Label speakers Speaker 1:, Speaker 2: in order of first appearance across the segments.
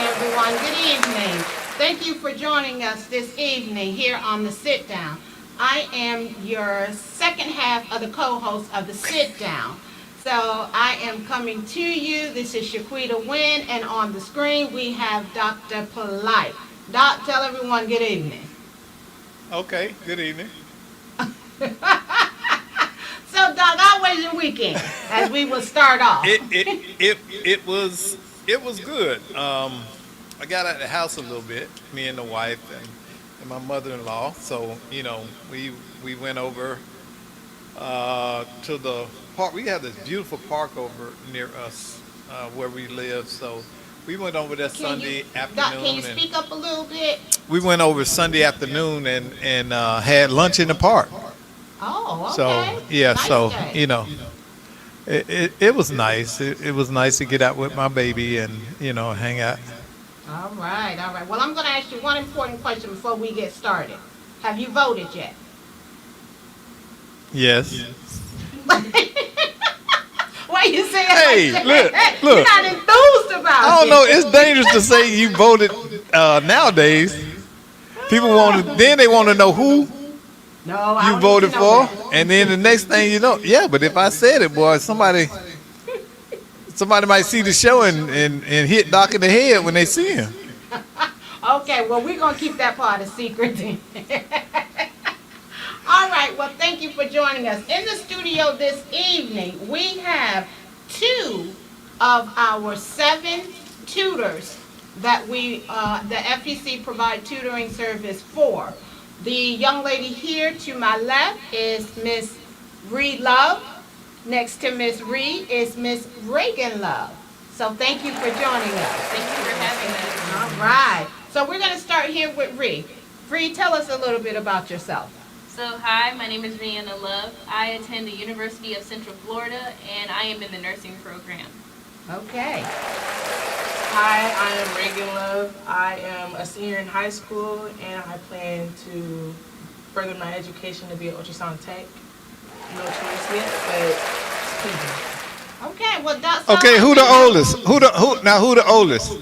Speaker 1: everyone. Good evening. Thank you for joining us this evening here on the Sit Down. I am your second half of the co-host of the Sit Down. So I am coming to you. This is Shaquita Wynn, and on the screen we have Dr. Polite. Doc, tell everyone good evening.
Speaker 2: Okay, good evening.
Speaker 1: So, Doc, how was your weekend? As we will start off.
Speaker 2: It was good. I got out of the house a little bit, me and the wife and my mother-in-law. So we went over to the park. We have this beautiful park over near us where we live. So we went over there Sunday
Speaker 1: Doc,
Speaker 2: afternoon.
Speaker 1: can you
Speaker 2: And
Speaker 1: speak up a little bit?
Speaker 2: we went over Sunday afternoon and had lunch in the park.
Speaker 1: Oh,
Speaker 2: So
Speaker 1: okay.
Speaker 2: yeah,
Speaker 1: Nice
Speaker 2: so
Speaker 1: day.
Speaker 2: it was nice. It was nice to get out with my baby and hang out.
Speaker 1: All right, all right. Well, I'm going to ask you one important question before we get started. Have you voted yet?
Speaker 2: Yes.
Speaker 1: Why you saying
Speaker 2: Hey,
Speaker 1: like
Speaker 2: look,
Speaker 1: that?
Speaker 2: look.
Speaker 1: You're not enthused about
Speaker 2: I don't
Speaker 1: it.
Speaker 2: know. It's dangerous to say you voted nowadays. People then they want to know who
Speaker 1: No, I
Speaker 2: you
Speaker 1: don't
Speaker 2: voted
Speaker 1: need to know
Speaker 2: for,
Speaker 1: that.
Speaker 2: and then the next thing you know, yeah. But if I said it, boy, somebody might see the show and hit Doc in the head when they see him.
Speaker 1: Okay, well, we're going to keep that part a secret then. All right, well, thank you for joining us. In the studio this evening, we have two of our 7 tutors that the FEC provide tutoring service for. The young lady here to my left is Miss Reed Love. Next to Miss Reed is Miss Reagan Love. So thank you for joining us.
Speaker 3: Thank you for having us.
Speaker 1: All right. So we're going to start here with Reed. Reed, tell us a little bit about yourself.
Speaker 3: So, hi, my name is Rihanna Love. I attend the University of Central Florida, and I am in the nursing program.
Speaker 1: Okay.
Speaker 4: Hi, I am Reagan Love. I am a senior in high school, and I plan to further my education to be an ultrasound tech. No choice yet, but it's pleasing.
Speaker 1: Okay. Well, Doc.
Speaker 2: Okay, who the oldest? Who the oldest?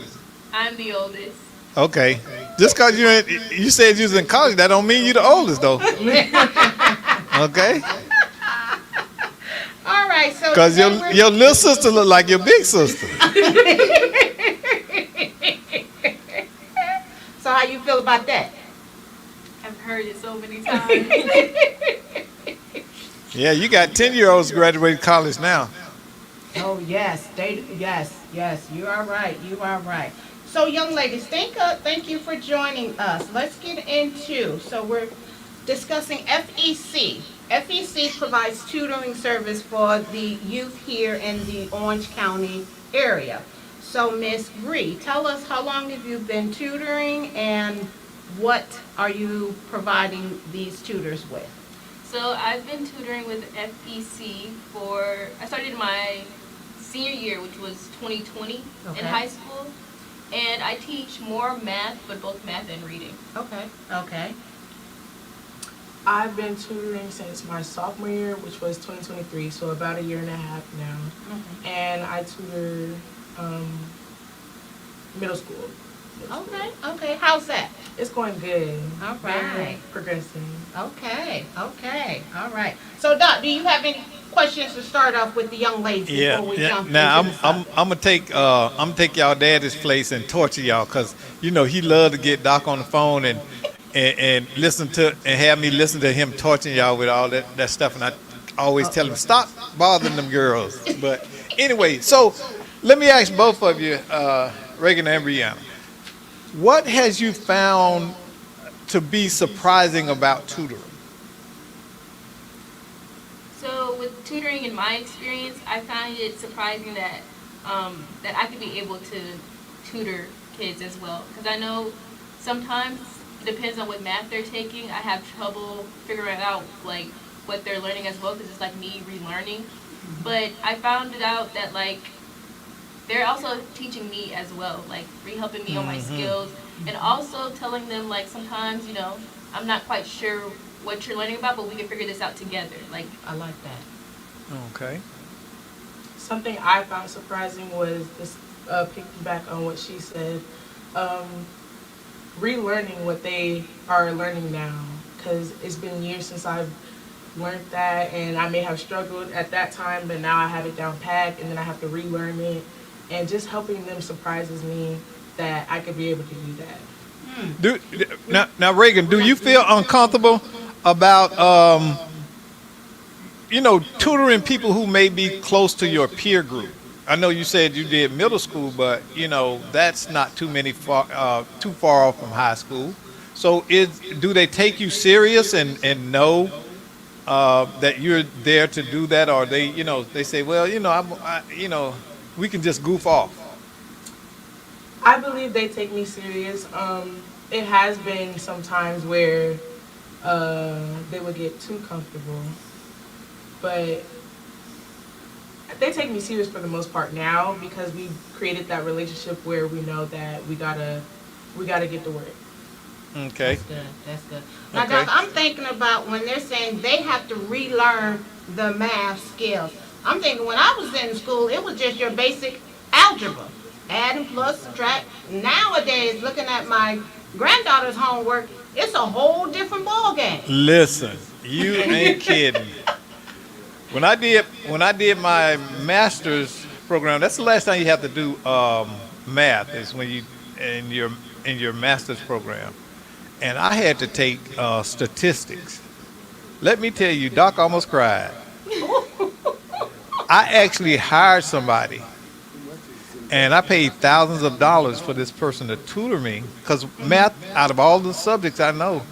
Speaker 3: I'm the oldest.
Speaker 2: Okay, just cause you said you was in college, that don't mean you the oldest though. Okay,
Speaker 1: All right. So.
Speaker 2: cause
Speaker 1: today we're-
Speaker 2: your little sister look like your big sister.
Speaker 1: So how you feel about that?
Speaker 3: I've heard it so many times.
Speaker 2: Yeah, you got 10-year-olds graduating college now.
Speaker 1: Oh yes, yes. You are right. You are right. So, young ladies, thank you for joining us. Let's get into. So we're discussing FEC. FEC provides tutoring service for the youth here in the Orange County area. So, Miss Bree, tell us how long have you been tutoring and what are you providing these tutors with?
Speaker 3: So, I've been tutoring with FEC I started my senior year, which was 2020
Speaker 1: Okay.
Speaker 3: in high school. And I teach more math, but both math and reading.
Speaker 1: Okay.
Speaker 4: I've been tutoring since my sophomore year, which was 2023, so about a year and a half now.
Speaker 1: Mhm.
Speaker 4: And I tutor middle school.
Speaker 1: Okay. How's that?
Speaker 4: It's going good.
Speaker 1: All
Speaker 4: Very
Speaker 1: right.
Speaker 4: progressing.
Speaker 1: Okay. All right. So, Doc, do you have any questions to start off with the young ladies before we jump
Speaker 2: Now
Speaker 1: into the
Speaker 2: I'm gonna take y'all daddy's place and torture y'all, cause he love to get Doc on the phone and listen to and have me listen to him torturing y'all with all that stuff, and I always tell him stop bothering them girls. But anyway, so let me ask both of you, Reagan and Brianna, what has you found to be surprising about tutoring?
Speaker 3: So, with tutoring, in my experience, I find it surprising that I could be able to tutor kids as well. Because I know sometimes it depends on what math they're taking. I have trouble figuring out like what they're learning as well, because it's like me relearning. But I found it out that like they're also teaching me as well, like helping me on my skills, and also telling them like sometimes I'm not quite sure what you're learning about, but we can figure this out together. Like,
Speaker 1: I like that.
Speaker 2: Okay.
Speaker 4: Something I found surprising was piggyback on what she said. Um, Relearning what they are learning now, because it's been years since I've learned that, and I may have struggled at that time, but now I have it down pat, and then I have to relearn it, and just helping them surprises me that I could be able to do that.
Speaker 2: Do, now, Reagan, do you feel uncomfortable about tutoring people who may be close to your peer group? I know you said you did middle school, but that's not too far off from high school. So do they take you serious and know that you're there to do that, or they say, well, we can just goof off.
Speaker 4: I believe they take me serious. It has been some times where they would get too comfortable, but they take me serious for the most part now, because we created that relationship where we know that we gotta get to work.
Speaker 2: Okay.
Speaker 1: That's good. That's good. Now,
Speaker 2: Okay.
Speaker 1: Doc, I'm thinking about when they're saying they have to relearn the math skills. I'm thinking when I was in school, it was just your basic algebra, add and plus, subtract. Nowadays, looking at my granddaughter's homework, it's a whole different ball game.
Speaker 2: Listen, you ain't kidding. When I did my master's program, that's the last time you have to do math, is when you in your master's program, and I had to take statistics. Let me tell you, Doc almost cried. I actually hired somebody, and I paid thousands of dollars for this person to tutor me, because math, out of all the subjects I know,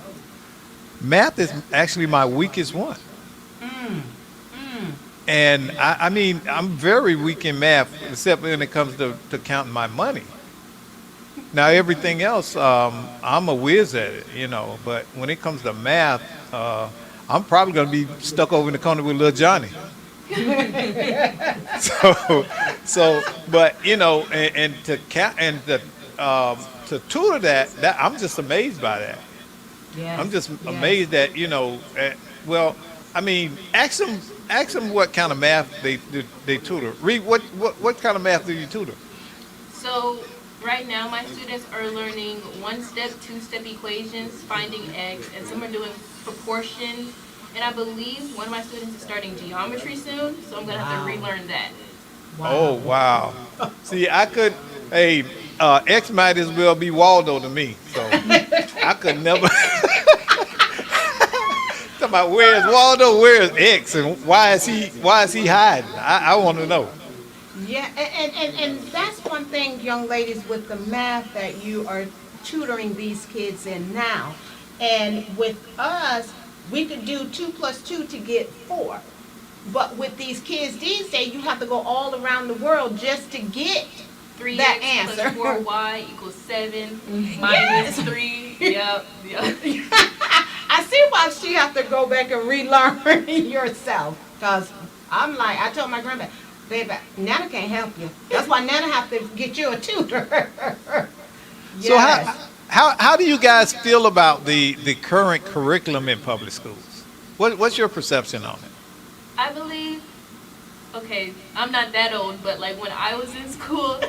Speaker 2: math is actually my weakest one. And I mean, I'm very weak in math, except when it comes to counting my money. Now, everything else, I'm a whiz at it, but when it comes to math, I'm probably going to be stuck over in the corner with little Johnny. But and to count and to tutor that I'm just amazed by that.
Speaker 1: Yes.
Speaker 2: I'm just
Speaker 1: yes.
Speaker 2: amazed that well, I mean, ask them what kind of math they tutor. Reed, what kind of math do you tutor?
Speaker 3: So right now my students are learning one-step, two-step equations, finding x, and some are doing proportions. And I believe one of my students is starting geometry soon, so I'm gonna have to relearn that.
Speaker 1: Wow.
Speaker 2: Oh wow! See, X might as well be Waldo to me. So I could never. Talking about where's Waldo, where's X, and why is he hiding? I want to know.
Speaker 1: Yeah, and that's one thing, young ladies, with the math that you are tutoring these kids in now. And with us, we could do 2 plus 2 to get 4. But with these kids these days, you have to go all around the world just to get
Speaker 3: 3x
Speaker 1: that answer.
Speaker 3: plus 4y equals 7
Speaker 1: Yes.
Speaker 3: minus 3. Yep.
Speaker 1: I see why she have to go back and relearn yourself. Because I'm like, I told my grandma, baby, Nana can't help you. That's why Nana have to get you a tutor.
Speaker 2: So how do you guys feel about the current curriculum in public schools? What's your perception on it?
Speaker 3: I believe, okay, I'm not that old, but like when I was in school,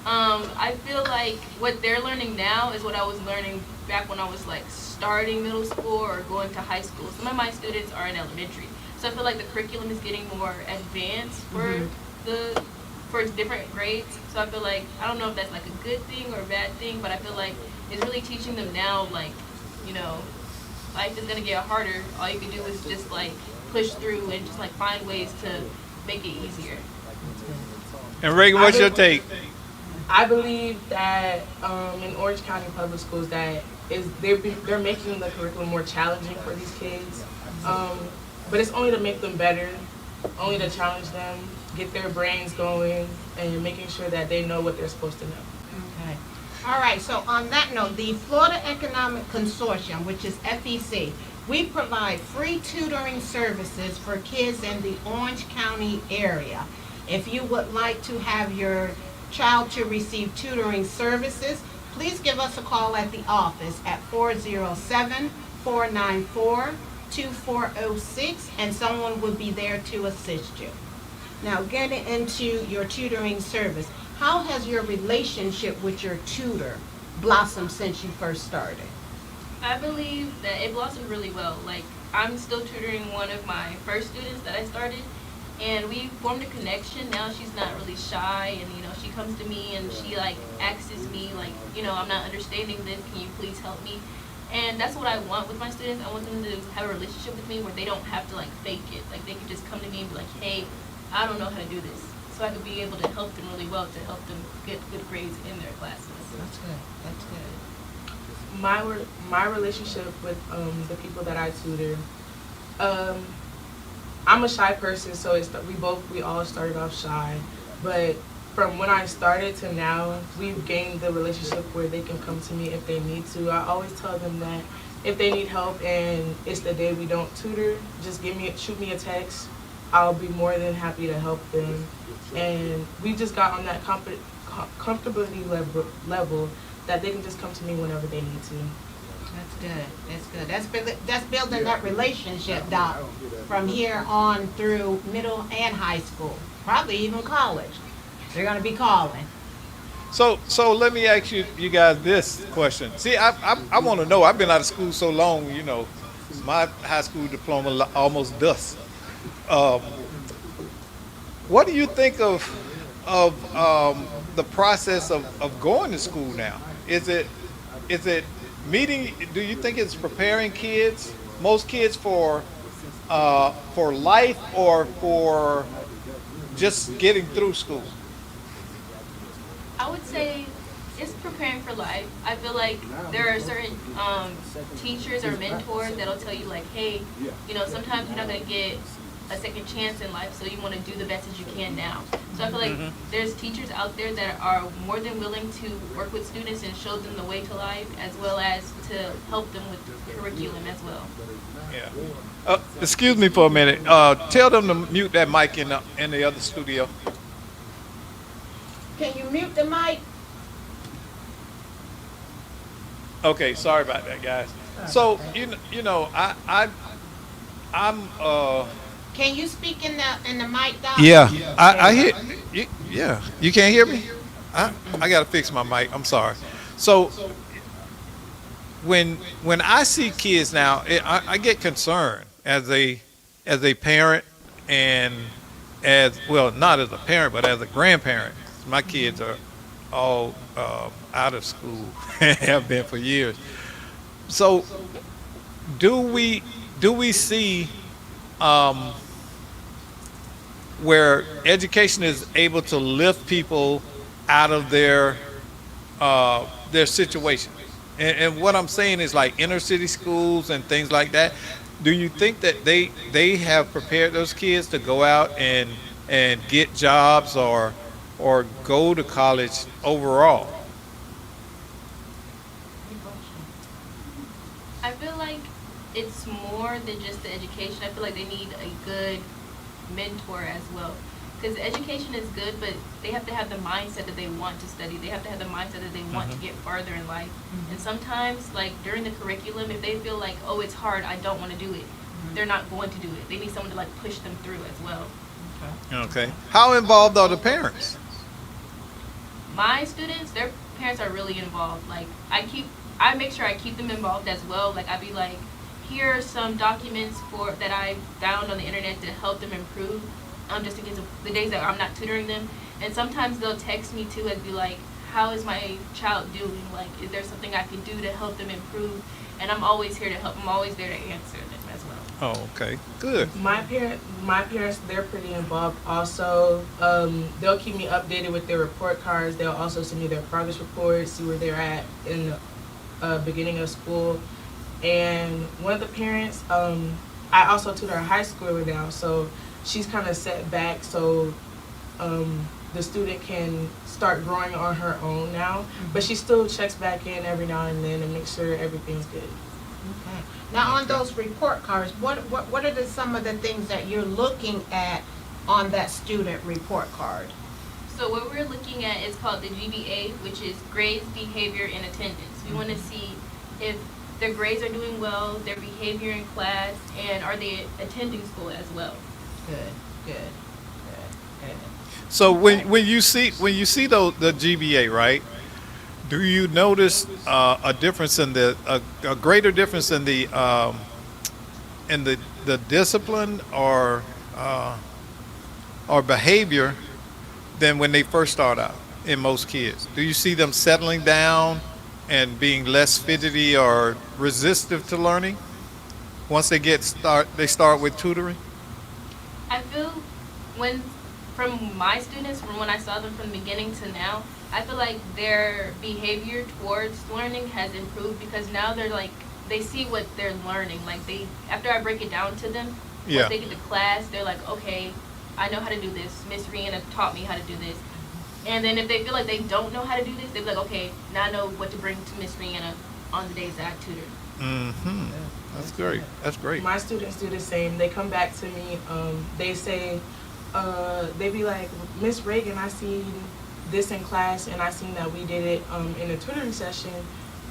Speaker 3: I feel like what they're learning now is what I was learning back when I was like starting middle school or going to high school. Some of my students are in elementary, so I feel like the curriculum is getting more advanced for different grades. So I feel like, I don't know if that's like a good thing or a bad thing, but I feel like it's really teaching them now, like, life is gonna get harder. All you can do is just like push through and just like find ways to make it easier.
Speaker 2: And Reagan, what's your take?
Speaker 4: I believe that in Orange County Public Schools, they're making the curriculum more challenging for these kids, but it's only to make them better, only to challenge them, get their brains going, and making sure that they know what they're supposed to know.
Speaker 1: Okay. All right, so on that note, the Florida Economic Consortium, which is FEC, we provide free tutoring services for kids in the Orange County area. If you would like to have your child to receive tutoring services, please give us a call at the office at 407-494-2406, and someone will be there to assist you. Now, getting into your tutoring service, how has your relationship with your tutor blossomed since you first started?
Speaker 3: I believe that it blossomed really well. Like, I'm still tutoring one of my first students that I started, and we formed a connection. Now she's not really shy, and she comes to me and she like asks me like, I'm not understanding this. Can you please help me? And that's what I want with my students. I want them to have a relationship with me where they don't have to like fake it. Like they can just come to me and be like, hey, I don't know how to do this. So I could be able to help them really well to help them get good grades in their classes.
Speaker 1: That's good. That's good.
Speaker 4: My relationship with the people that I tutor, I'm a shy person, so we all started off shy, but from when I started to now, we've gained the relationship where they can come to me if they need to. I always tell them that if they need help and it's the day we don't tutor, just shoot me a text. I'll be more than happy to help them. And we just got on that comfortability level that they can just come to me whenever they need to.
Speaker 1: That's good. That's good. That's building that relationship, Doc, from here on through middle and high school, probably even college. They're gonna be calling.
Speaker 2: So let me ask you guys this question. See, I want to know. I've been out of school so long. My high school diploma almost dust. What do you think of the process of going to school now? Is it meeting? Do you think it's preparing most kids for life, or for just getting through school?
Speaker 3: I would say it's preparing for life. I feel like there are certain teachers or mentors that'll tell you like, hey, sometimes you're not going to get a second chance in life, so you want to do the best as you can now. So I feel like there's teachers out there that are more than willing to work with students and show them the way to life, as well as to help them with the curriculum as well.
Speaker 2: Yeah. Excuse me for a minute. Tell them to mute that mic in the other studio.
Speaker 1: Can you mute the mic?
Speaker 2: Okay, sorry about that, guys. So I'm
Speaker 1: Can you speak in the mic, Doc?
Speaker 2: yeah, I hear you. Yeah, you can't hear me. I gotta fix my mic. I'm sorry. So when I see kids now, I get concerned as a parent, and not as a parent, but as a grandparent. My kids are all out of school and have been for years. So do we see where education is able to lift people out of their situation? And what I'm saying is like inner city schools and things like that. Do you think that they have prepared those kids to go out and get jobs or go to college overall?
Speaker 3: I feel like it's more than just the education. I feel like they need a good mentor as well. Because education is good, but they have to have the mindset that they want to study. They have to have the mindset that they want to get farther in life. And sometimes, like during the curriculum, if they feel like, oh, it's hard, I don't want to do it, they're not going to do it. They need someone to like push them through as well.
Speaker 2: Okay. How involved are the parents?
Speaker 3: My students, their parents are really involved. Like I make sure I keep them involved as well. Like I'd be like, here are some documents that I found on the internet to help them improve. Just in case of the days that I'm not tutoring them. And sometimes they'll text me too and be like, how is my child doing? Like, is there something I can do to help them improve? And I'm always here to help. I'm always there to answer them as well.
Speaker 2: Oh, okay. Good.
Speaker 4: My parents, they're pretty involved also. They'll keep me updated with their report cards. They'll also send me their progress reports, see where they're at in the beginning of school. And one of the parents, I also tutor a high schooler now, so she's kind of set back so the student can start growing on her own now. But she still checks back in every now and then and makes sure everything's good.
Speaker 1: Okay. Now, on those report cards, what are some of the things that you're looking at on that student report card?
Speaker 3: So what we're looking at is called the GBA, which is grades, behavior, and attendance. We want to see if their grades are doing well, their behavior in class, and are they attending school as well.
Speaker 1: Good.
Speaker 2: So
Speaker 1: Okay.
Speaker 2: when you see the GBA, right? Do you notice a difference in a greater difference in the discipline uh, or behavior than when they first start out in most kids? Do you see them settling down and being less fidgety or resistive to learning once they start with tutoring?
Speaker 3: I feel when from my students, from when I saw them from the beginning to now, I feel like their behavior towards learning has improved because now they're like they see what they're learning. Like they after I break it down to them, once
Speaker 2: Yeah.
Speaker 3: they get to class, they're like, okay, I know how to do this. Miss Rihanna taught me how to do this. And then if they feel like they don't know how to do this, they're like, okay, now I know what to bring to Miss Rihanna on the days that I tutor.
Speaker 2: Mm-hmm. That's great. That's great.
Speaker 4: My students do the same. They come back to me. They say, they be like, Miss Reagan, I seen this in class, and I seen that we did it in a tutoring session,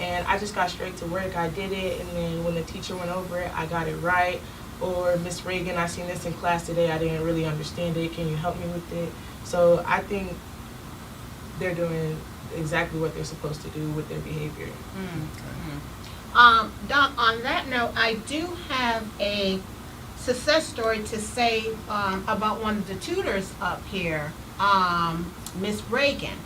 Speaker 4: and I just got straight to work. I did it, and then when the teacher went over it, I got it right. Or Miss Reagan, I seen this in class today. I didn't really understand it. Can you help me with it? So I think they're doing exactly what they're supposed to do with their behavior.
Speaker 1: Doc, on that note, I do have a success story to say about one of the tutors up here, Miss Reagan.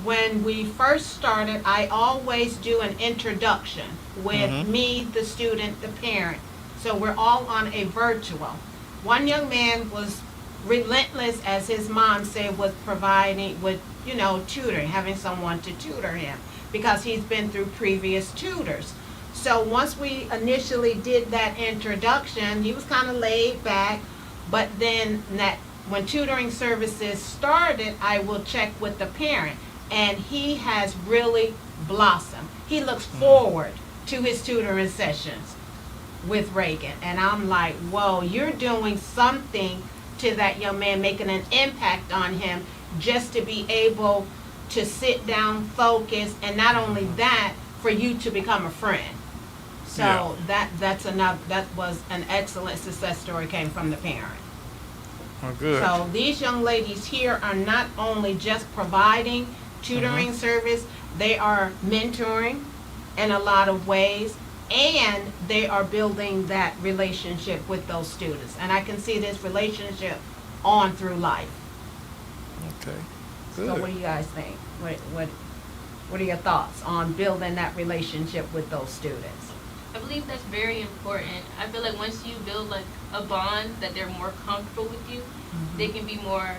Speaker 1: When we first started, I always do an introduction with
Speaker 2: Mhm.
Speaker 1: me, the student, the parent. So we're all on a virtual. One young man was relentless, as his mom said, with providing, with, tutoring, having someone to tutor him because he's been through previous tutors. So once we initially did that introduction, he was kind of laid back, but then when tutoring services started, I will check with the parent, and he has really blossomed. He looks forward to his tutoring sessions with Reagan, and I'm like, whoa, you're doing something to that young man, making an impact on him just to be able to sit down, focus, and not only that, for you to become a friend. So that was an excellent success story, came from the parent.
Speaker 2: Oh, good.
Speaker 1: So these young ladies here are not only just providing tutoring service, they are mentoring in a lot of ways, and they are building that relationship with those students. And I can see this relationship on through life.
Speaker 2: Okay.
Speaker 1: So what
Speaker 2: Good.
Speaker 1: do you guys think? What are your thoughts on building that relationship with those students?
Speaker 3: I believe that's very important. I feel like once you build like a bond that they're more comfortable with you, they can be more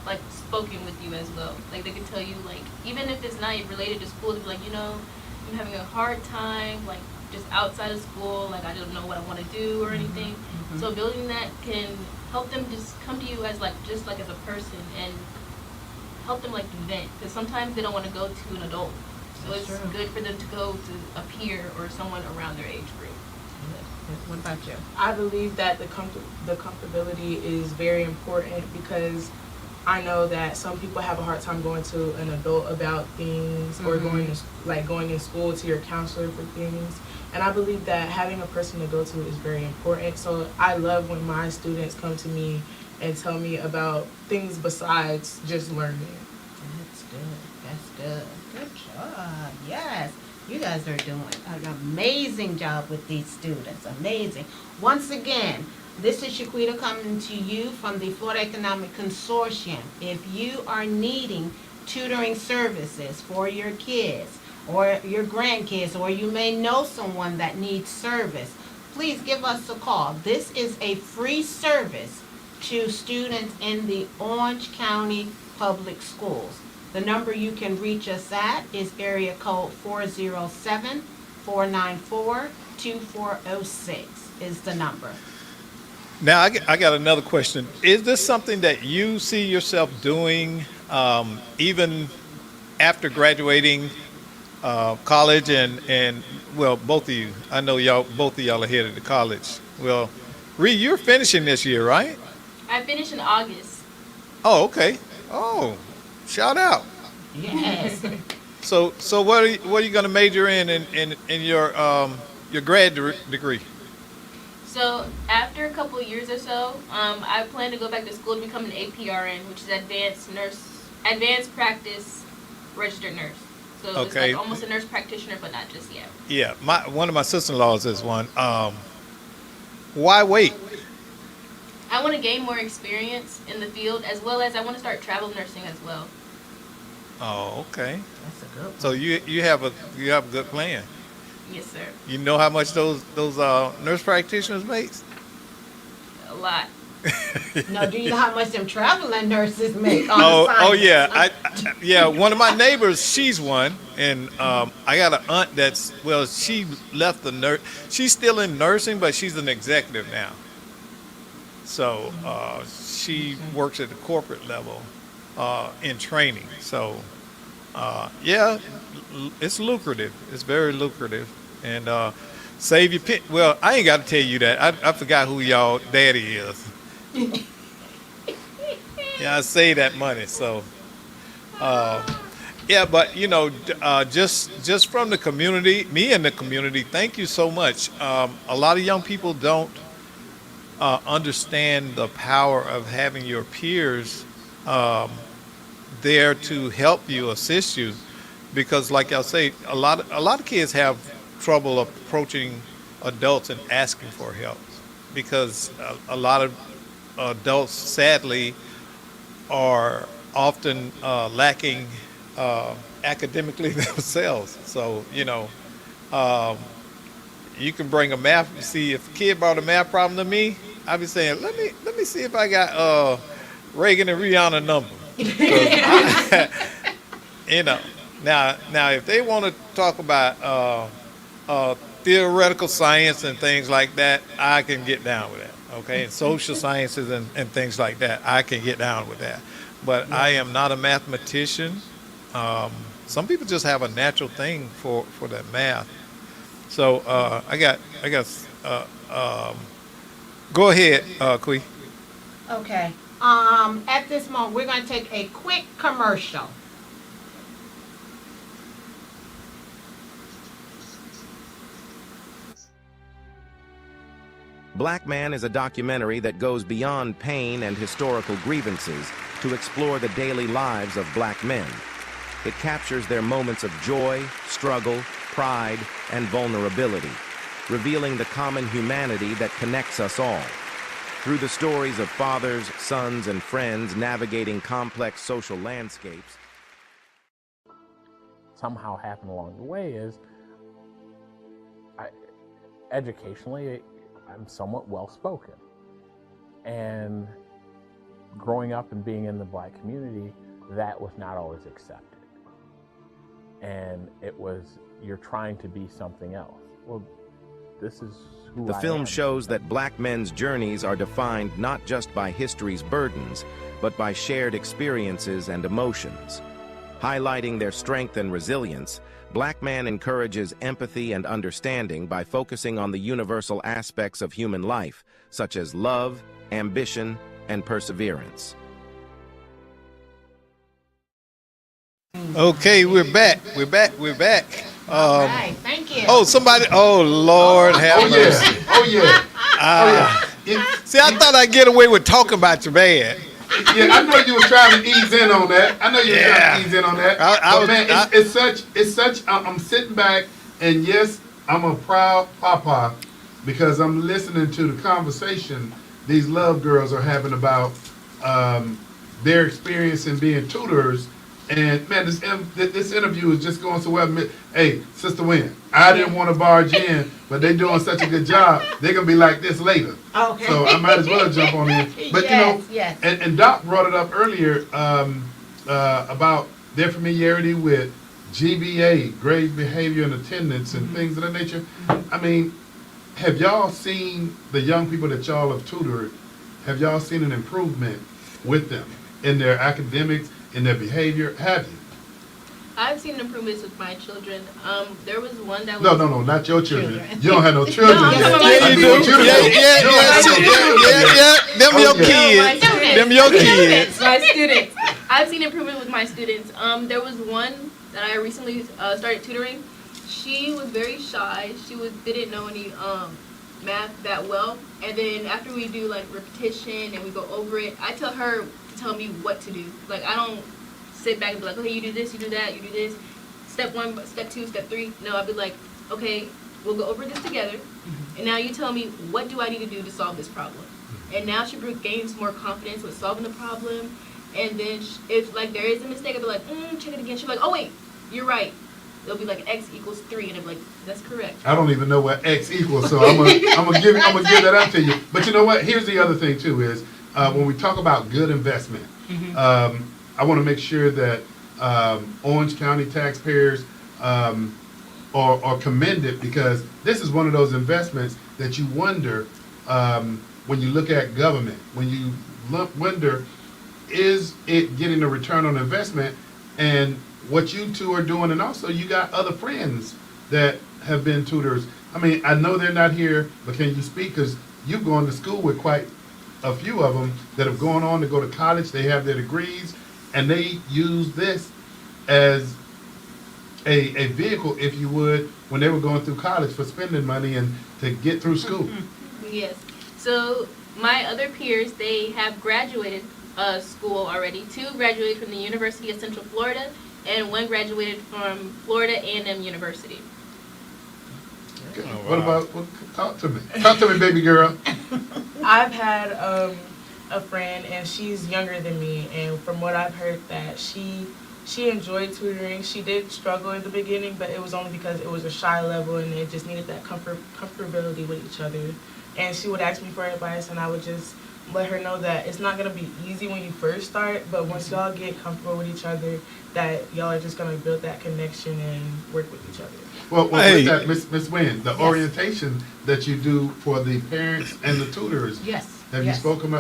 Speaker 3: like spoken with you as well. Like they can tell you like even if it's not related to school, they're like I'm having a hard time like just outside of school. Like I don't know what I want to do or anything. So building that can help them just come to you as like just like as a person and help them like vent because sometimes they don't want to go to an adult. So
Speaker 1: That's
Speaker 3: it's
Speaker 1: true.
Speaker 3: good for them to go to a peer or someone around their age group.
Speaker 1: What about you?
Speaker 4: I believe that the comfortability is very important because I know that some people have a hard time going to an adult about things or going in school to your counselor for things. And I believe that having a person to go to is very important. So I love when my students come to me and tell me about things besides just learning.
Speaker 1: That's good. That's good. Good job. Yes. You guys are doing an amazing job with these students. Amazing. Once again, this is Shaquita coming to you from the Florida Economic Consortium. If you are needing tutoring services for your kids or your grandkids, or you may know someone that needs service, please give us a call. This is a free service to students in the Orange County Public Schools. The number you can reach us at is area code 407-494-2406 is the number.
Speaker 2: Now, I got another question. Is this something that you see yourself doing even after graduating college and well, both of you? I know both of y'all are headed to college. Well, Ree, you're finishing this year, right?
Speaker 3: I finished in August.
Speaker 2: Oh, okay. Oh, shout out.
Speaker 1: Yes.
Speaker 2: So what are you going to major in your grad degree?
Speaker 3: So after a couple of years or so, I plan to go back to school to become an APRN, which is advanced practice registered nurse. So it's
Speaker 2: Okay.
Speaker 3: like almost a nurse practitioner, but not just yet.
Speaker 2: Yeah, one of my sister-in-laws is one. Why wait?
Speaker 3: I want to gain more experience in the field, as well as I want to start travel nursing as well.
Speaker 2: Oh, okay.
Speaker 1: That's a good one.
Speaker 2: So you have a good plan.
Speaker 3: Yes, sir.
Speaker 2: You know how much those nurse practitioners makes?
Speaker 3: A lot.
Speaker 1: No, do you know how much them traveling nurses make on
Speaker 2: Oh
Speaker 1: assignment?
Speaker 2: yeah, yeah. One of my neighbors, she's one, and I got an aunt she left the nurse. She's still in nursing, but she's an executive now. So she works at the corporate level in training. So yeah, it's lucrative. It's very lucrative, and save your pit. Well, I ain't got to tell you that. I forgot who y'all daddy is. Yeah, I save that money. So yeah, but just from the community, me and the community, thank you so much. A lot of young people don't understand the power of having your peers there to help you, assist you, because like I say, a lot of kids have trouble approaching adults and asking for help, because a lot of adults sadly are often lacking academically themselves. So you can bring a math. See, if a kid brought a math problem to me, I'd be saying, let me see if I got Reagan and Rihanna number. Now if they want to talk about theoretical science and things like that, I can get down with that. Okay, and social sciences and things like that, I can get down with that. But I am not a mathematician. Some people just have a natural thing for that math. So go ahead, Kui.
Speaker 1: Okay. At this moment, we're going to take a quick commercial.
Speaker 5: Black Man is a documentary that goes beyond pain and historical grievances to explore the daily lives of black men. It captures their moments of joy, struggle, pride, and vulnerability, revealing the common humanity that connects us all. Through the stories of fathers, sons, and friends navigating complex social landscapes,
Speaker 6: somehow happened along the way is educationally, I'm somewhat well-spoken. And growing up and being in the black community, that was not always accepted. And it was, you're trying to be something else. Well, this is who
Speaker 5: the
Speaker 6: I
Speaker 5: film
Speaker 6: am.
Speaker 5: shows that black men's journeys are defined not just by history's burdens, but by shared experiences and emotions. Highlighting their strength and resilience, Black Man encourages empathy and understanding by focusing on the universal aspects of human life, such as love, ambition, and perseverance.
Speaker 2: Okay, we're back.
Speaker 1: All right, thank you.
Speaker 2: Oh, somebody. Oh, Lord have mercy.
Speaker 7: Oh yeah.
Speaker 2: See, I thought I'd get away with talking about your bad.
Speaker 7: Yeah, I know you were trying to ease in on that. It's such. I'm sitting back, and yes, I'm a proud papa because I'm listening to the conversation these love girls are having about their experience in being tutors. And man, this interview is just going so well. Hey, Sister Wynn, I didn't want to barge in, but they're doing such a good job. They're gonna be like this later.
Speaker 1: Okay.
Speaker 7: So I might as well jump on in. But
Speaker 1: Yes.
Speaker 7: and Doc brought it up earlier about their familiarity with GBA, grade behavior and attendance, and things of that nature. I mean, have y'all seen the young people that y'all have tutored? Have y'all seen an improvement with them in their academics? In their behavior, have you?
Speaker 3: I've seen improvements with my children. There was one that was...
Speaker 7: No, not your children. You don't have no children.
Speaker 3: No,
Speaker 7: yet.
Speaker 2: Yeah, you do. Yeah. Them your kids. Them your kids.
Speaker 3: My students. I've seen improvement with my students. There was one that I recently started tutoring. She was very shy. She didn't know any math that well. And then after we do like repetition and we go over it, I tell her to tell me what to do. Like I don't sit back and be like, okay, you do this, you do that, you do this. Step 1, step 2, step 3. No, I'll be like, okay, we'll go over this together. And now you tell me, what do I need to do to solve this problem? And now she gains more confidence with solving the problem. And then if like there is a mistake, I'll be like, check it again. She'll be like, oh wait, you're right. It'll be like x equals 3, and I'm like, that's correct.
Speaker 7: I don't even know what X equals, so I'm gonna give that up to you. But you know what? Here's the other thing too: is when we talk about good investment, I want to make sure that Orange County taxpayers are commended, because this is one of those investments that you wonder when you look at government, when you wonder, is it getting a return on investment? And what you two are doing, and also you got other friends that have been tutors. I mean, I know they're not here, but can you speak? Because you've gone to school with quite a few of them that have gone on to go to college. They have their degrees, and they use this as a vehicle, if you would, when they were going through college for spending money and to get through school.
Speaker 3: Yes. So my other peers, they have graduated school already. 2 graduated from the University of Central Florida, and 1 graduated from Florida A&M University.
Speaker 7: Oh, wow. Talk to me, baby girl.
Speaker 4: I've had a friend, and she's younger than me, and from what I've heard, that she enjoyed tutoring. She did struggle at the beginning, but it was only because it was a shy level, and they just needed that comfortability with each other. And she would ask me for advice, and I would just let her know that it's not going to be easy when you first start, but once y'all get comfortable with each other, that y'all are just going to build that connection and work with each other.
Speaker 7: Well, with that, Miss Wynn, the orientation that you do for the parents and the tutors.
Speaker 1: Yes.
Speaker 7: Have you spoken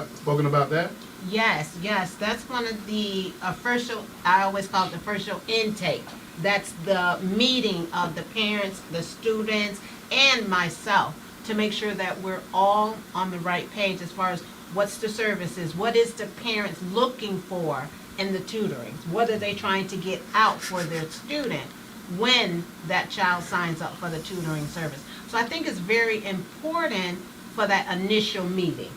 Speaker 7: about that?
Speaker 1: Yes, that's one of the official, I always call it the official intake. That's the meeting of the parents, the students, and myself to make sure that we're all on the right page as far as what's the services, what is the parents looking for in the tutoring, what are they trying to get out for their student when that child signs up for the tutoring service. So I think it's very important for that initial meeting.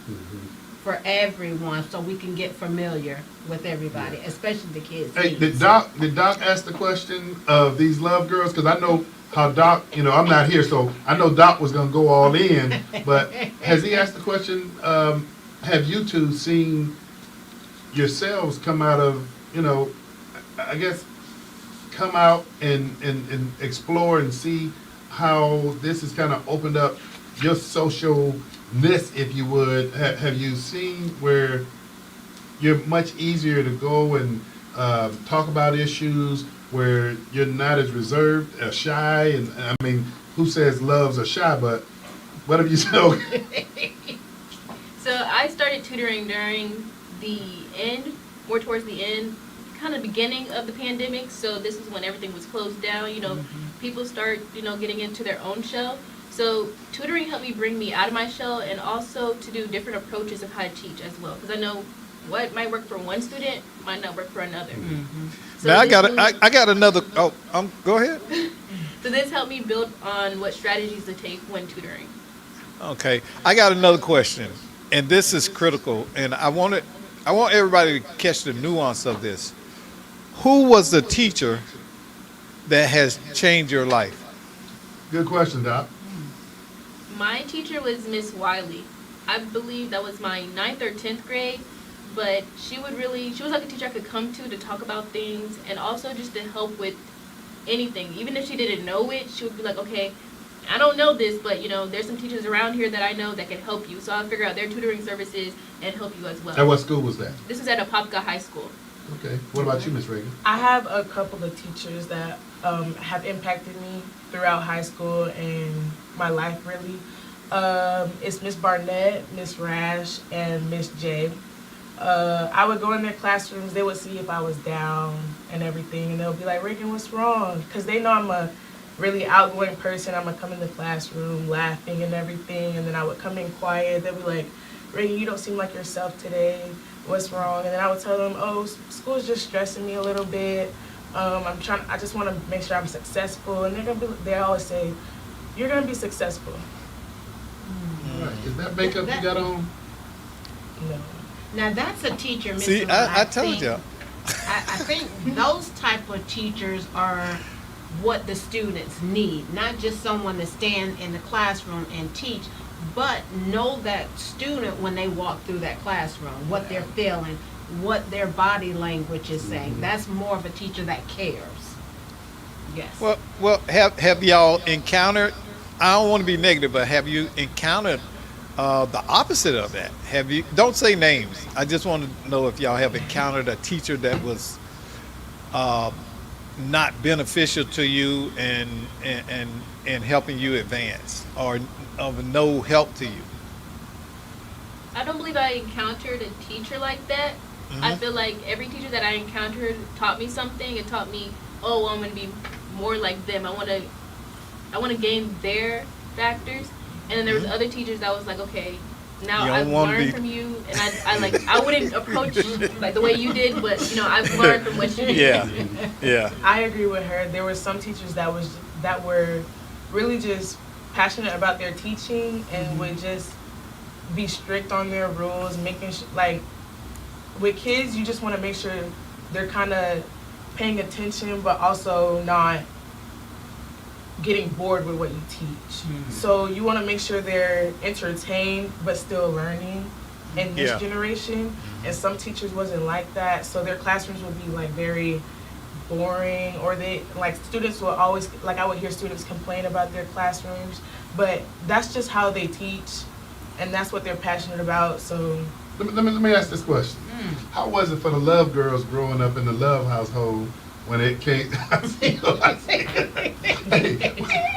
Speaker 1: For everyone, so we can get familiar with everybody, especially the kids.
Speaker 7: Hey, did Doc ask the question of these love girls? Because I know how Doc, I'm not here, so I know Doc was going to go all in, but has he asked the question, have you two seen yourselves come out of, I guess, come out and explore and see how this has kind of opened up your socialness, if you would? Have you seen where you're much easier to go and talk about issues, where you're not as reserved, as shy? And I mean, who says loves are shy? But what have you seen?
Speaker 3: So I started tutoring during the end, more towards the end, kind of beginning of the pandemic. So this is when everything was closed down. People start, getting into their own shell. So tutoring helped me bring me out of my shell, and also to do different approaches of how to teach as well. Because I know what might work for one student might not work for another. So
Speaker 2: now I got another. Oh, go ahead.
Speaker 3: So this helped me build on what strategies to take when tutoring.
Speaker 2: Okay, I got another question, and this is critical, and I want everybody to catch the nuance of this. Who was the teacher that has changed your life?
Speaker 7: Good question, Doc.
Speaker 3: My teacher was Miss Wiley. I believe that was my 9th or 10th grade, but she was like a teacher I could come to talk about things, and also just to help with anything. Even if she didn't know it, she would be like, okay, I don't know this, but there's some teachers around here that I know that can help you. So I'll figure out their tutoring services and help you as well.
Speaker 7: At what school was that?
Speaker 3: This was at Apopka High School.
Speaker 7: Okay. What about you, Miss Reagan?
Speaker 4: I have a couple of teachers that have impacted me throughout high school and my life, really. It's Miss Barnett, Miss Rash, and Miss J. I would go in their classrooms. They would see if I was down and everything, and they'll be like, Reagan, what's wrong? Because they know I'm a really outgoing person. I'm going to come in the classroom laughing and everything, and then I would come in quiet. They'll be like, Reagan, you don't seem like yourself today. What's wrong? And then I would tell them, oh, school's just stressing me a little bit. I just want to make sure I'm successful. And they always say, you're going to be successful.
Speaker 7: Right. Is that makeup you got on?
Speaker 4: No.
Speaker 1: Now that's a teacher, Mr.
Speaker 2: See,
Speaker 1: Wood,
Speaker 2: I told
Speaker 1: think.
Speaker 2: you.
Speaker 1: I think those type of teachers are what the students need, not just someone to stand in the classroom and teach, but know that student when they walk through that classroom, what they're feeling, what their body language is saying. That's more of a teacher that cares. Yes.
Speaker 2: Well, have y'all encountered? I don't want to be negative, but have you encountered the opposite of that? Have you? Don't say names. I just want to know if y'all have encountered a teacher that was not beneficial to you and helping you advance, or of no help to you.
Speaker 3: I don't believe I encountered a teacher like that. I feel like every teacher that I encountered taught me something. It taught me, oh, I'm going to be more like them. I want to gain their factors. And then there was other teachers that was like, okay, now I've learned from you, and I wouldn't approach like the way you did, but I've learned from what you did.
Speaker 2: Yeah.
Speaker 4: I agree with her. There were some teachers that were really just passionate about their teaching and would just be strict on their rules, making like with kids, you just want to make sure they're kind of paying attention, but also not getting bored with what you teach. So you want to make sure they're entertained but still learning in this generation. And some teachers wasn't like that, so their classrooms would be like very boring, or they like students will always like I would hear students complain about their classrooms, but that's just how they teach, and that's what they're passionate about. So
Speaker 7: Let me ask this question. How was it for the Love girls growing up in the Love household when it came?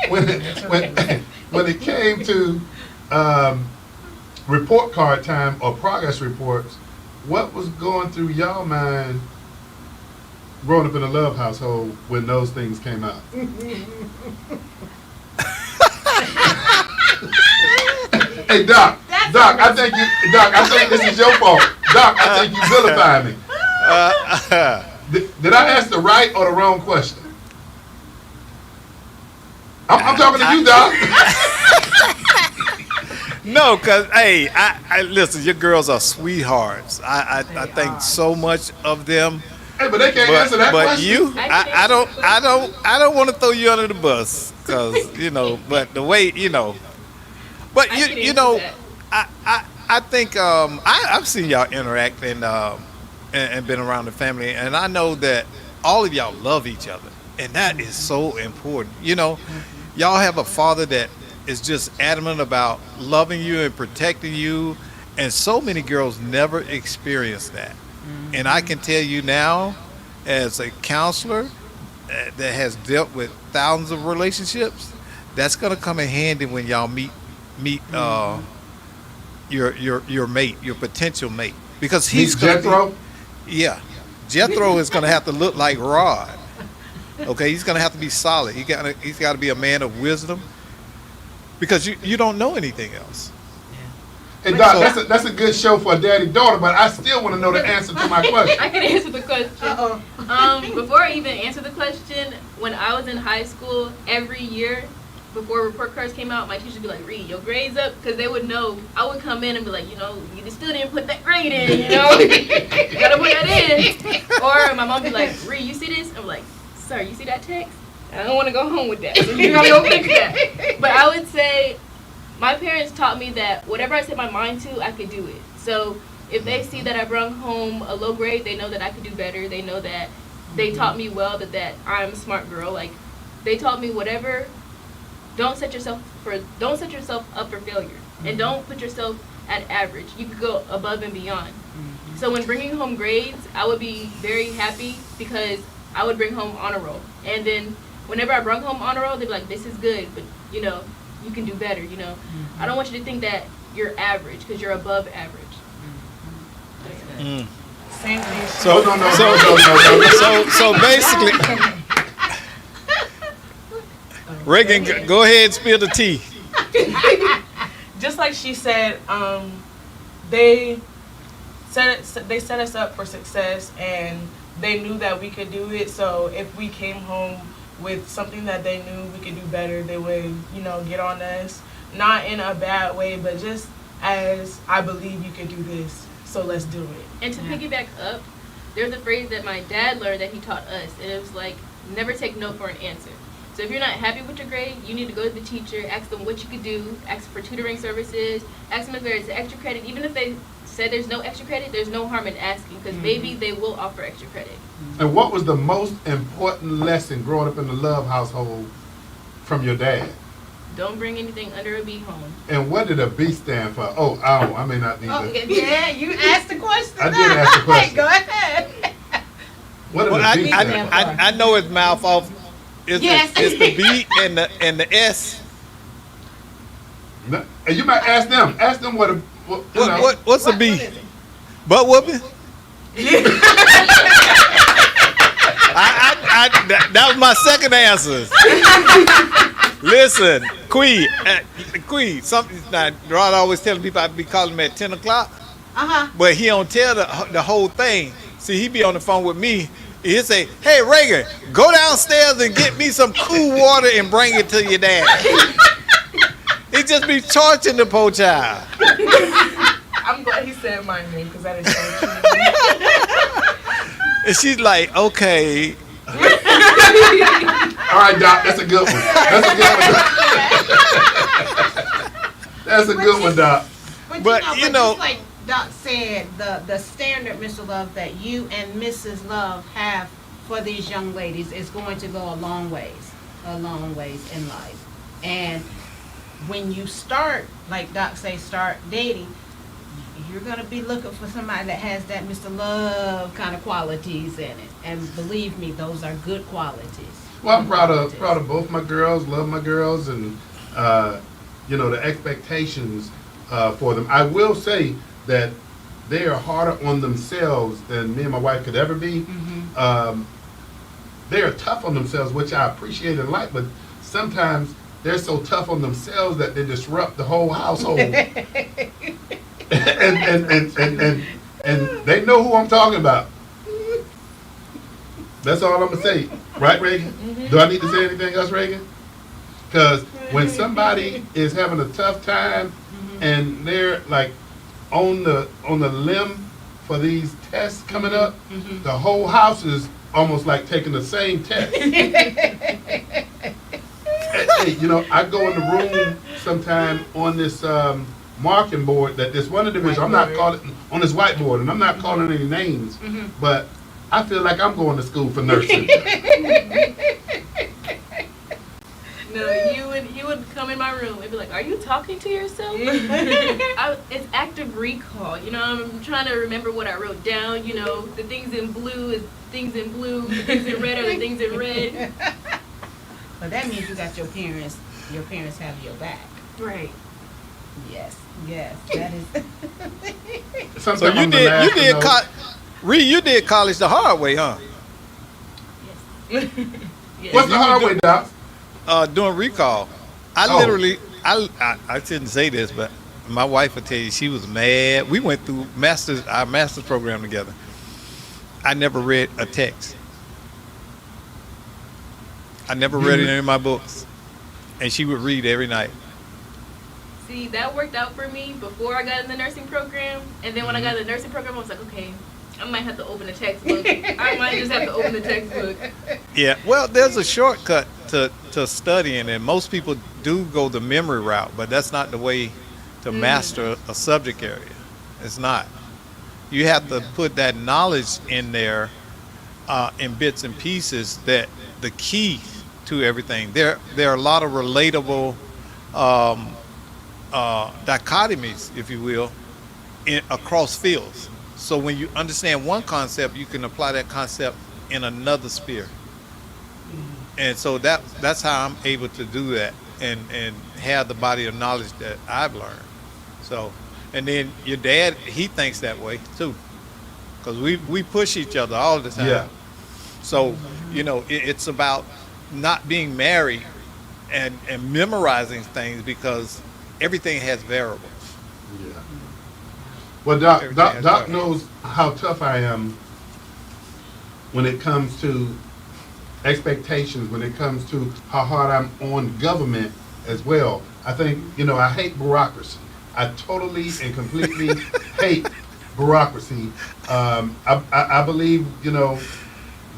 Speaker 7: When it came to report card time or progress reports, what was going through y'all mind growing up in a Love household when those things came out? Hey, Doc, I think this is your fault. Doc, I think you vilified me. Did I ask the right or the wrong question? I'm talking to you, Doc.
Speaker 2: No, because, hey, I listen, your girls are sweethearts. I think so much of them.
Speaker 7: Hey, but they can't answer that
Speaker 2: But
Speaker 7: question.
Speaker 2: you, I don't want to throw you under the bus, because, but the way, but I think I've seen y'all interact and been around the family, and I know that all of y'all love each other, and that is so important. Y'all have a father that is just adamant about loving you and protecting you, and so many girls never experience that. And I can tell you now, as a counselor that has dealt with thousands of relationships, that's going to come in handy when y'all meet your mate, your potential mate, because he's
Speaker 7: Jethro.
Speaker 2: Jethro is going to have to look like Rod. Okay, he's going to have to be solid. He's got to be a man of wisdom, because you don't know anything else.
Speaker 7: Hey, Doc, that's a good show for a daddy-daughter, but I still want to know the answer to my question.
Speaker 3: I can answer the question. Before I even answer the question, when I was in high school, every year before report cards came out, my teacher would be like, "Read your grades up," because they would know. I would come in and be like, you still didn't put that grade in, you gotta put that in. Or my mom would be like, "Read, you see this?" I'm like, "Sir, you see that text? I don't want to go home with that. So you're gonna go fix that." But I would say, my parents taught me that whatever I set my mind to, I could do it. So if they see that I brought home a low grade, they know that I could do better. They know that they taught me well, that I'm a smart girl. Like, they taught me whatever. Don't set yourself up for failure, and don't put yourself at average. You could go above and beyond. So when bringing home grades, I would be very happy because I would bring home honor roll. And then whenever I brought home honor roll, they'd be like, "This is good, but you can do better." I don't want you to think that you're average, because you're above average.
Speaker 4: same thing.
Speaker 2: So basically, Reagan, go ahead and spill the tea.
Speaker 4: Just like she said, they set us up for success, and they knew that we could do it. So if we came home with something that they knew we could do better, they would, get on us. not in a bad way, but just as I believe you can do this, so let's do it.
Speaker 3: And to piggyback up, there's a phrase that my dad learned that he taught us, and it was like, never take no for an answer. So if you're not happy with your grade, you need to go to the teacher, ask them what you could do, ask for tutoring services, ask them if there's extra credit. Even if they said there's no extra credit, there's no harm in asking, because maybe they will offer extra credit.
Speaker 7: And what was the most important lesson growing up in the Love household from your dad?
Speaker 3: Don't bring anything under a bee home.
Speaker 7: And what did a B stand for? Oh, I may not need
Speaker 1: Oh,
Speaker 7: to.
Speaker 1: yeah, you asked the question.
Speaker 7: I did ask the question.
Speaker 1: Go ahead.
Speaker 7: What did
Speaker 2: Well,
Speaker 7: a B stand for?
Speaker 2: I know his mouth off. It's,
Speaker 1: Yes.
Speaker 2: it's the B and the S.
Speaker 7: No, and you might ask them. Ask them what a what, you know.
Speaker 2: What's a B?
Speaker 1: What is it?
Speaker 2: Butt whooping? That was my second answer. Listen, Quee, something. Now, Rod always telling people I be calling him at 10 o'clock, but he don't tell the whole thing. See, he be on the phone with me. He'll say, "Hey, Reagan, go downstairs and get me some cool water and bring it to your dad." He just be torching the poor child.
Speaker 4: I'm glad he said my name because that is so true.
Speaker 2: And she's like, "Okay."
Speaker 7: All right, Doc, that's a good one. That's a good one. That's a good one, Doc.
Speaker 2: But, you know-
Speaker 1: just like Doc said, the standard, Mr. Love, that you and Mrs. Love have for these young ladies is going to go a long ways in life. And when you start, like Doc say, start dating, you're going to be looking for somebody that has that Mr. Love kind of qualities in it. And believe me, those are good qualities.
Speaker 7: Well, I'm proud of both my girls. Love my girls, and the expectations for them. I will say that they are harder on themselves than me and my wife could ever be. They are tough on themselves, which I appreciate and like, but sometimes they're so tough on themselves that they disrupt the whole household. and they know who I'm talking about. That's all I'm gonna say, right, Reagan? Do I need to say anything else, Reagan? Because when somebody is having a tough time and they're like on the limb for these tests coming up, the whole house is almost like taking the same test. Hey, I go in the room sometime on this marking board that this one individual, I'm not calling, on this whiteboard, and I'm not calling any names, but I feel like I'm going to school for nursing.
Speaker 3: No, you would come in my room and be like, "Are you talking to yourself?" It's active recall. I'm trying to remember what I wrote down. The things in blue is things in blue. The things in red are the things in red.
Speaker 1: But that means you got your parents. Your parents have your back.
Speaker 3: Right.
Speaker 1: Yes, that is.
Speaker 2: So you did college the hard way, huh?
Speaker 3: Yes.
Speaker 7: What's the hard way, Doc?
Speaker 2: Doing recall. I shouldn't say this, but my wife will tell you she was mad. We went through our master's program together. I never read a text. I never read it in my books, and she would read every night.
Speaker 3: See, that worked out for me before I got in the nursing program, and then when I got in the nursing program, I was like, okay, I might have to open the textbook. I might just have to open the textbook.
Speaker 2: Yeah, well, there's a shortcut to studying, and most people do go the memory route, but that's not the way to master a subject area. It's not. You have to put that knowledge in there in bits and pieces. That the key to everything. There are a lot of relatable dichotomies, if you will, across fields. So when you understand one concept, you can apply that concept in another sphere. And so that's how I'm able to do that and have the body of knowledge that I've learned. So, and then your dad, he thinks that way too, because we push each other all the time.
Speaker 7: Yeah.
Speaker 2: So, it's about not being married and memorizing things, because everything has variables.
Speaker 7: Yeah. Well, Doc knows how tough I am when it comes to expectations, when it comes to how hard I'm on government as well. I think, I hate bureaucracy. I totally and completely hate bureaucracy. I believe,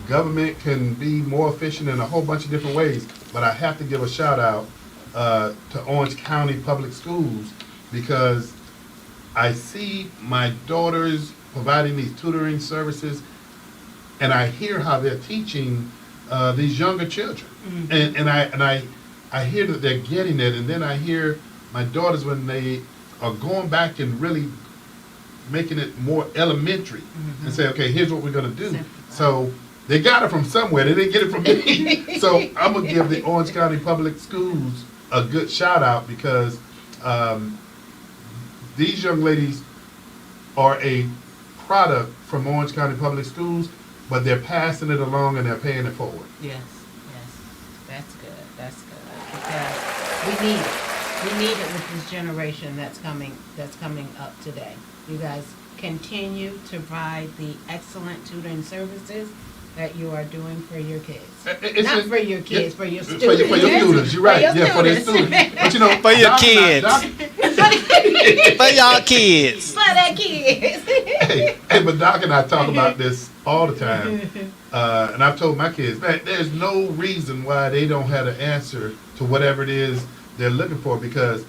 Speaker 7: government can be more efficient in a whole bunch of different ways, but I have to give a shout out to Orange County Public Schools because I see my daughters providing these tutoring services, and I hear how they're teaching these younger children, and I hear that they're getting it, and then I hear my daughters when they are going back and really making it more elementary and say, okay, here's what we're going to do. So they got it from somewhere. They didn't get it from me. So I'm going to give the Orange County Public Schools a good shout out because these young ladies are a product from Orange County Public Schools, but they're passing it along and they're paying it forward.
Speaker 1: Yes, that's good, because we need it. We need it with this generation that's coming up today. You guys continue to provide the excellent tutoring services that you are doing for your kids. Not for your kids, for your students.
Speaker 7: For your students, you're right. Yeah, for their students. But
Speaker 2: for your kids. For y'all kids.
Speaker 1: For their kids.
Speaker 7: Hey, but Doc and I talk about this all the time. And I've told my kids, man, there's no reason why they don't have an answer to whatever it is they're looking for, because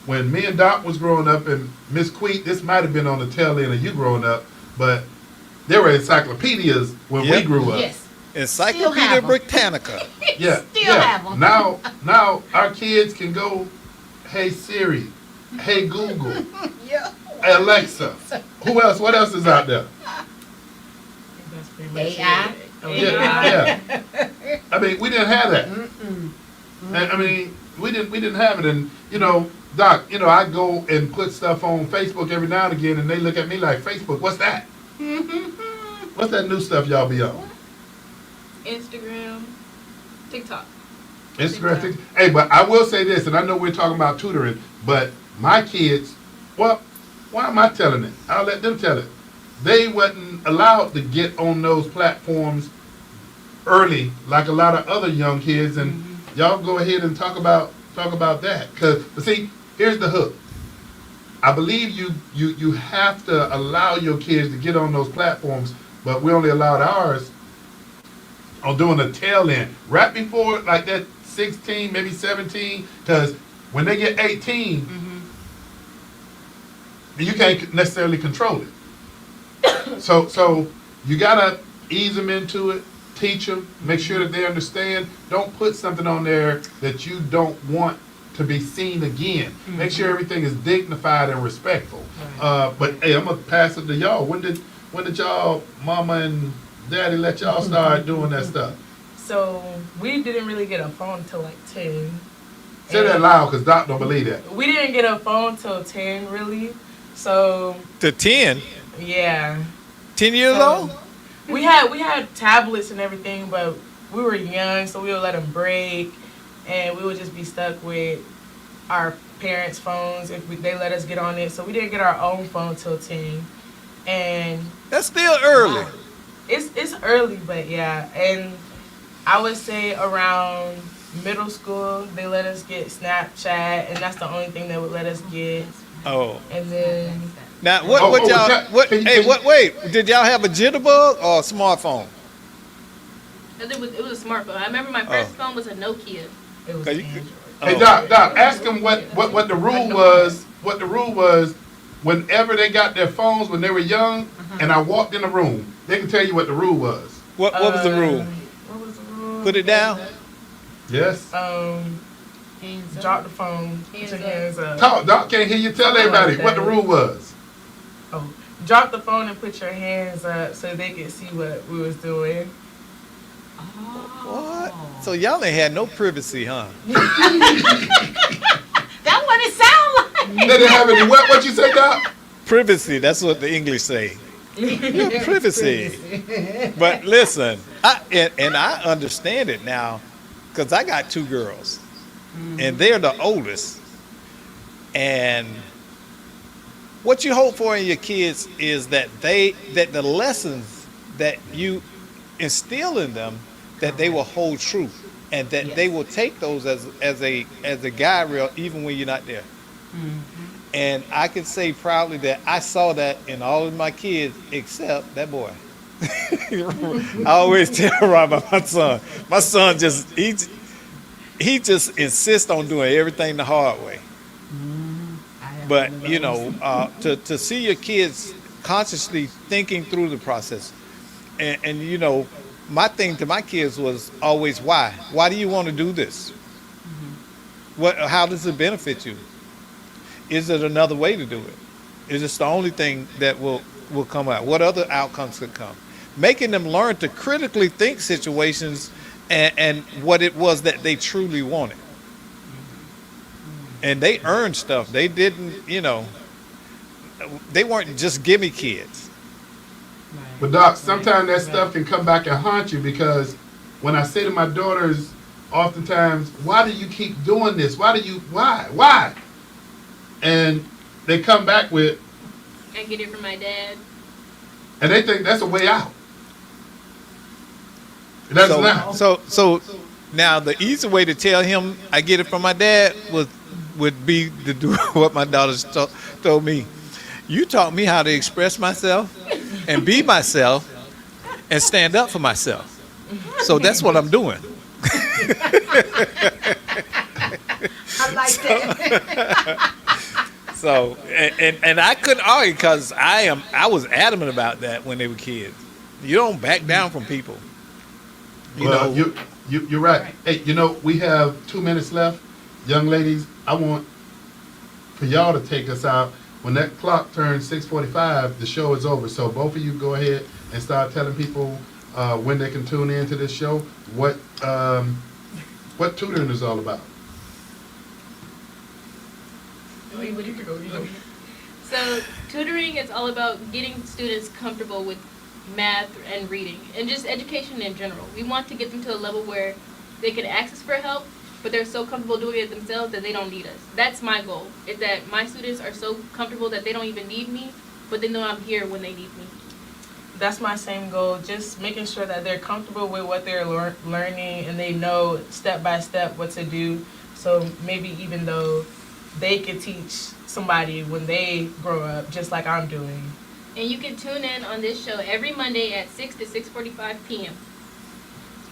Speaker 7: when me and Doc was growing up, and Miss Queet, this might have been on the tail end of you growing up, but there were encyclopedias when we grew up.
Speaker 1: Yes.
Speaker 2: Encyclopedia Britannica.
Speaker 7: Yeah.
Speaker 1: Still have them.
Speaker 7: Now our kids can go, hey Siri, hey Google,
Speaker 1: Yeah.
Speaker 7: Alexa. Who else? What else is out there?
Speaker 4: That's pretty much
Speaker 1: AI.
Speaker 4: it.
Speaker 7: Yeah. I mean, we didn't have that. I mean, we didn't have it. And Doc, I go and put stuff on Facebook every now and again, and they look at me like, Facebook, what's that? What's that new stuff y'all be on?
Speaker 3: Instagram, TikTok.
Speaker 7: Instagram. Hey, but I will say this, and I know we're talking about tutoring, but my kids, well, why am I telling it? I'll let them tell it. They wasn't allowed to get on those platforms early like a lot of other young kids, and y'all go ahead and talk about that. But see, here's the hook. I believe you have to allow your kids to get on those platforms, but we only allowed ours on doing the tail end. Right before like that 16, maybe 17, because when they get 18, you can't necessarily control it. So you gotta ease them into it, teach them, make sure that they understand. Don't put something on there that you don't want to be seen again. Make sure everything is dignified and respectful. But hey, I'm gonna pass it to y'all. When did y'all, mama and daddy, let y'all start doing that stuff?
Speaker 4: So we didn't really get a phone until like 10.
Speaker 7: Say that loud, because Doc don't believe that.
Speaker 4: We didn't get a phone till 10 really. So
Speaker 2: To 10?
Speaker 4: yeah.
Speaker 2: 10 years
Speaker 4: So,
Speaker 2: old?
Speaker 4: We had tablets and everything, but we were young, so we would let them break, and we would just be stuck with our parents' phones if they let us get on it. So we didn't get our own phone till 10, and
Speaker 2: That's still early.
Speaker 4: it's early, but yeah. And I would say around middle school they let us get Snapchat, and that's the only thing they would let us get.
Speaker 2: Oh.
Speaker 4: And then
Speaker 2: Now, what y'all, wait, did y'all have a jitterbug or a smartphone?
Speaker 3: It was a smartphone. I remember my first phone was a Nokia.
Speaker 4: it was
Speaker 2: Okay, you-
Speaker 4: Android.
Speaker 7: Hey Doc, ask them what the rule was. What the rule was whenever they got their phones when they were young, and I walked in the room. They can tell you what the rule was.
Speaker 2: What was the rule?
Speaker 4: What was the rule?
Speaker 2: Put it down?
Speaker 7: Yes.
Speaker 1: Hands up.
Speaker 4: Drop the phone. Put your hands up.
Speaker 7: Talk, Doc can't hear you. Tell everybody what the rule was.
Speaker 4: Oh, drop the phone and put your hands up so they could see what we was doing.
Speaker 2: What? So y'all ain't had no privacy, huh?
Speaker 1: That's what it sounds like.
Speaker 7: They didn't have any. What you say, Doc?
Speaker 2: Privacy, that's what the English say. Your privacy. But listen, I understand it now, because I got 2 girls, and they're the oldest. And what you hope for in your kids is that the lessons that you instill in them, that they will hold true. and that
Speaker 1: Yes.
Speaker 2: they will take those as a guide rail even when you're not there. And I can say proudly that I saw that in all of my kids except that boy. I always tell Rob about my son. My son he just insists on doing everything the hard way.
Speaker 1: I have
Speaker 2: But
Speaker 1: one of
Speaker 2: you
Speaker 1: those.
Speaker 2: know, to see your kids consciously thinking through the process, and you know, my thing to my kids was always why. Why do you want to do this? What? How does it benefit you? Is it another way to do it? Is this the only thing that will come out? What other outcomes could come? Making them learn to critically think situations and what it was that they truly wanted. And they earned stuff. They didn't, you know, they weren't just gimme kids.
Speaker 7: But Doc, sometimes that stuff can come back and haunt you because when I say to my daughters, oftentimes, why do you keep doing this? Why? And they come back with,
Speaker 3: I get it from my dad.
Speaker 7: and they think that's a way out. That's not.
Speaker 2: So now the easy way to tell him I get it from my dad would be to do what my daughters told me. You taught me how to express myself and be myself and stand up for myself. So that's what I'm doing.
Speaker 1: I like that.
Speaker 2: So and I couldn't argue because I was adamant about that when they were kids. You don't back down from people.
Speaker 7: Well, you're right. Hey, you know, we have 2 minutes left. Young ladies, I want for y'all to take us out. When that clock turns 6:45, the show is over. So both of you go ahead and start telling people when they can tune in to this show, what tutoring is all about.
Speaker 3: So tutoring is all about getting students comfortable with math and reading and just education in general. We want to get them to a level where they can access for help, but they're so comfortable doing it themselves that they don't need us. That's my goal, is that my students are so comfortable that they don't even need me, but they know I'm here when they need me.
Speaker 4: That's my same goal, just making sure that they're comfortable with what they're learning and they know step by step what to do. So maybe even though they could teach somebody when they grow up, just like I'm doing.
Speaker 3: And you can tune in on this show every Monday at 6 to 6:45 p.m.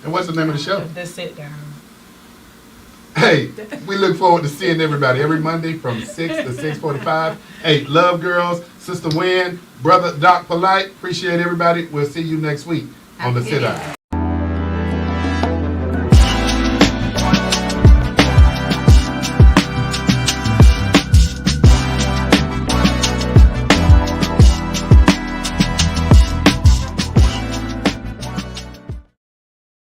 Speaker 7: And what's the name of the show?
Speaker 4: The Sitdown.
Speaker 7: Hey, we look forward to seeing everybody every Monday from 6 to 6:45. Hey, love girls, Sister Wynn, Brother Doc Polite. Appreciate everybody. We'll see you next week on the Sit Down.